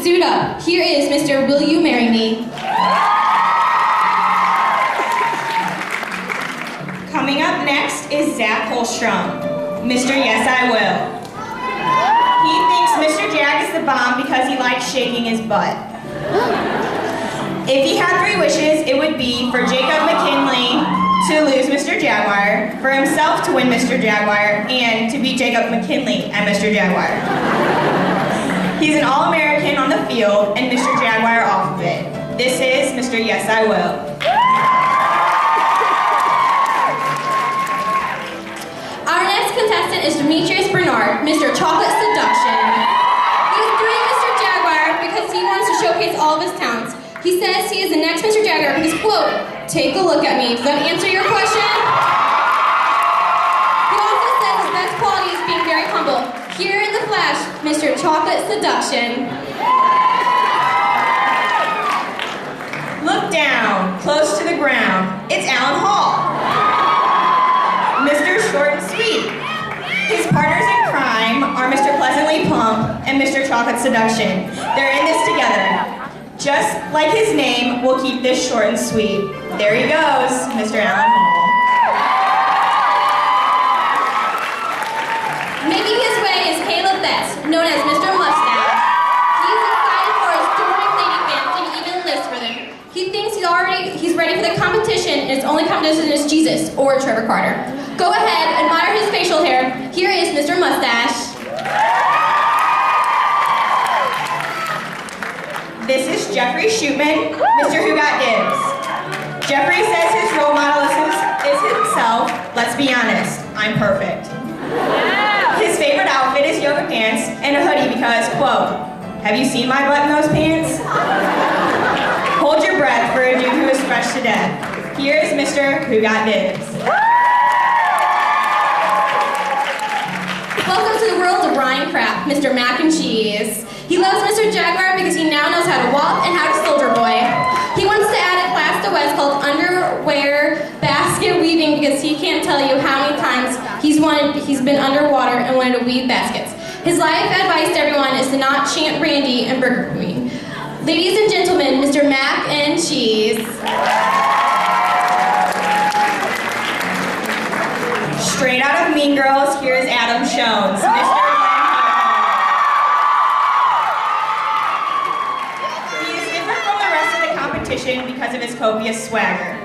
suit up. Here is Mr. Will You Marry Me? Coming up next is Zach Holstrom, Mr. Yes I Will. He thinks Mr. Jag is the bomb because he likes shaking his butt. If he had 3 wishes, it would be for Jacob McKinley to lose Mr. Jaguar, for himself to win Mr. Jaguar, and to beat Jacob McKinley at Mr. Jaguar. He's an All-American on the field and Mr. Jaguar off of it. This is Mr. Yes I Will. Our next contestant is Demetrius Bernard, Mr. Chocolate Seduction. He's doing Mr. Jaguar because he wants to showcase all of his talents. He says he is the next Mr. Jaguar because, quote, "Take a look at me." Does that answer your question? He also says his best quality is being very humble. Here in the flash, Mr. Chocolate Seduction. Look down, close to the ground. It's Alan Hall, Mr. Short and Sweet. His partners in crime are Mr. Pleasantly Plump and Mr. Chocolate Seduction. They're in this together. Just like his name, we'll keep this short and sweet. There he goes, Mr. Alan Hall. Making his way is Caleb Best, known as Mr. Mustache. He's excited for his adoring lady fans and even lists for them. He thinks he's ready for the competition, and his only competition is Jesus or Trevor Carter. Go ahead, admire his facial hair. Here is Mr. Mustache. This is Jeffrey Shootman, Mr. Who Got Dibs. Jeffrey says his role model is himself. Let's be honest, I'm perfect. His favorite outfit is yoga pants and a hoodie because, quote, "Have you seen my butt in those pants?" Hold your breath for a dude who is fresh to death. Here is Mr. Who Got Dibs. Welcome to the world of Ryan Kraft, Mr. Mac and Cheese. He loves Mr. Jaguar because he now knows how to walk and how to soldier boy. He wants to add a class to West called underwear basket weaving because he can't tell you how many times he's been underwater and wanted to weave baskets. His life advice to everyone is to not chant Randy and Burger Queen. Ladies and gentlemen, Mr. Mac and Cheese. Straight out of Mean Girls, here is Adam Shones, Mr. because of his copious swagger.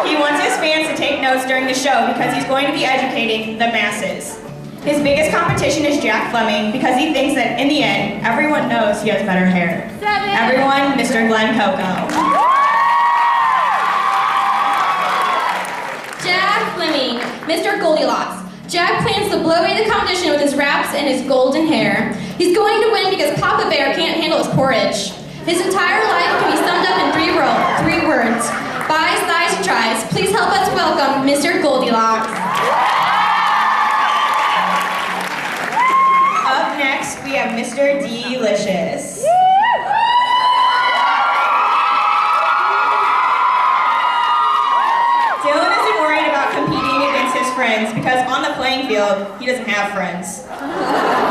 He wants his fans to take notes during the show because he's going to be educating the masses. His biggest competition is Jack Fleming because he thinks that in the end, everyone knows he has better hair. Everyone, Mr. Glenn Coco. Jack Fleming, Mr. Goldilocks. Jack plans to blow away the competition with his raps and his golden hair. He's going to win because Papa Bear can't handle his porridge. His entire life can be summed up in 3 words. Buys, thighs, and tries. Please help us welcome Mr. Goldilocks. Up next, we have Mr. Delicious. Dylan isn't worried about competing against his friends because on the playing field, he doesn't have friends.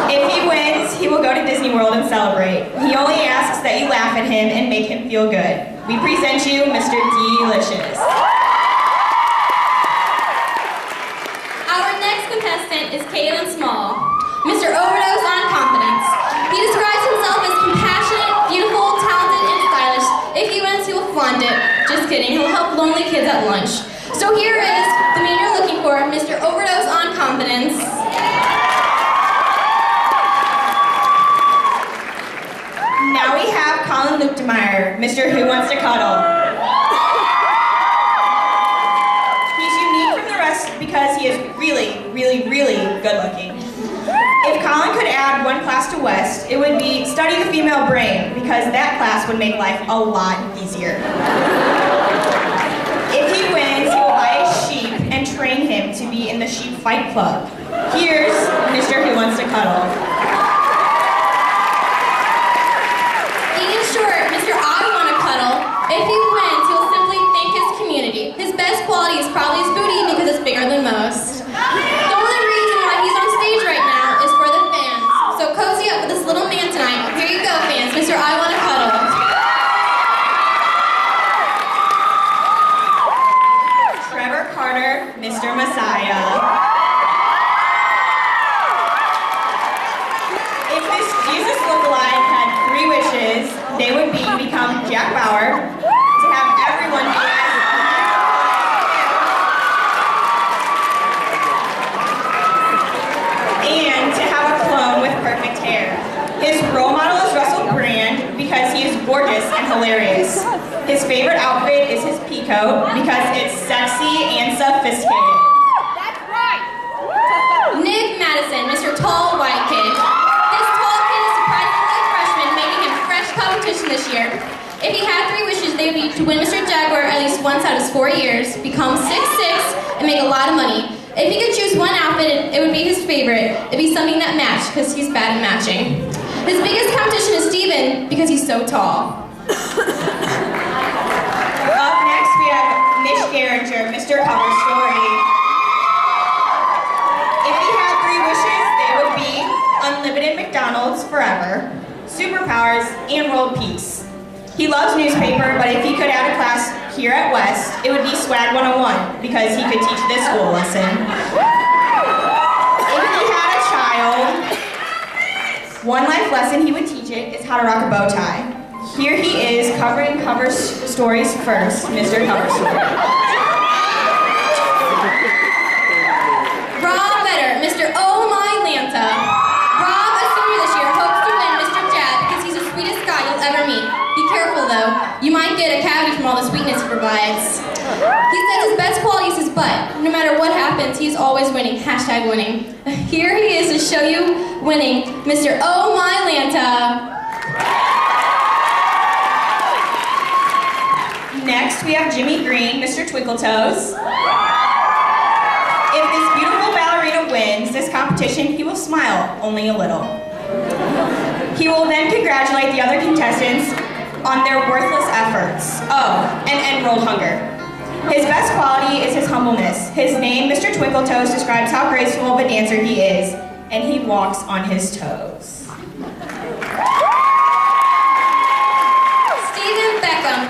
If he wins, he will go to Disney World and celebrate. He only asks that you laugh at him and make him feel good. We present you Mr. Delicious. Our next contestant is Kaden Small, Mr. Overdose on Confidence. He describes himself as compassionate, beautiful, talented, and stylish. If he wins, he will flaunt it. Just kidding, he'll help lonely kids at lunch. So here is the man you're looking for, Mr. Overdose on Confidence. Now we have Colin Luchtenmeyer, Mr. Who Wants to Cuddle. He's unique from the rest because he is really, really, really good looking. If Colin could add one class to West, it would be Study the Female Brain because that class would make life a lot easier. If he wins, he will buy a sheep and train him to be in the Sheep Fight Club. Here's Mr. Who Wants to Cuddle. If he wins, he'll simply thank his community. His best quality is probably his booty because it's bigger than most. The only reason why he's on stage right now is for the fans. So cozy up with this little man tonight. Here you go, fans. Jack Bauer to have everyone be as and to have a clone with perfect hair. His role model is Russell Brand because he is gorgeous and hilarious. His favorite outfit is his pea coat because it's sexy and sophisticated. That's right. Nick Madison, Mr. Tall White Kid. This tall kid is surprisingly a freshman, making him fresh competition this year. If he had 3 wishes, they would be to win Mr. Jaguar at least once out of his 4 years, become 6'6", and make a lot of money. If he could choose one outfit, it would be his favorite. It'd be something that matched, because he's bad at matching. His biggest competition is Steven, because he's so tall. Up next, we have Mitch Geringer, Mr. Cover Story. If he had 3 wishes, they would be unlimited McDonald's forever, superpowers, and world peace. He loves newspaper, but if he could add a class here at West, it would be Swag 101, because he could teach this school a lesson. If he had a child, one life lesson he would teach it is how to rock a bow tie. Here he is, covering cover stories first, Mr. Cover Story. Rob Vetter, Mr. Oh My Lanta. Rob, a senior this year, hopes to win Mr. Jab because he's the sweetest guy you'll ever meet. Be careful though, you might get a cavity from all the sweetness he provides. He says his best quality is his butt. No matter what happens, he's always winning. Hashtag winning. Here he is to show you winning, Mr. Oh My Lanta. Next, we have Jimmy Green, Mr. Twinkletoes. If this beautiful ballerina wins this competition, he will smile only a little. He will then congratulate the other contestants on their worthless efforts. Oh, and end world hunger. His best quality is his humbleness. His name, Mr. Twinkletoes, describes how graceful of a dancer he is, and he walks on his toes.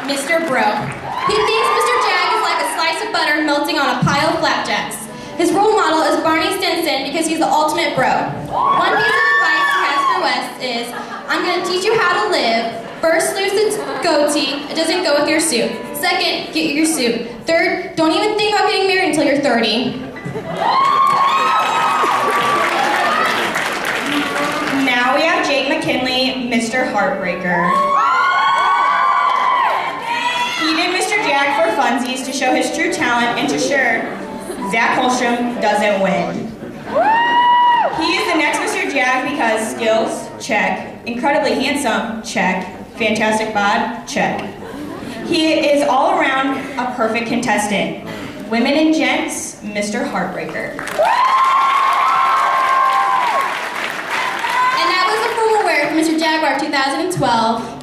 Mr. Bro. He thinks Mr. Jag is like a slice of butter melting on a pile of flapjacks. His role model is Barney Stinson because he's the ultimate bro. One piece of advice he has for Wes is, I'm going to teach you how to live. First, lose the goatee. It doesn't go with your suit. Second, get your suit. Third, don't even think about getting married until you're 30. Now we have Jake McKinley, Mr. Heartbreaker. He did Mr. Jag for funsies to show his true talent and to sure Zach Holstrom doesn't win. He is the next Mr. Jag because skills, check. Incredibly handsome, check. Fantastic bod, check. He is all around a perfect contestant. Women and gents, Mr. Heartbreaker. And that was the formal wear for Mr. Jaguar 2012.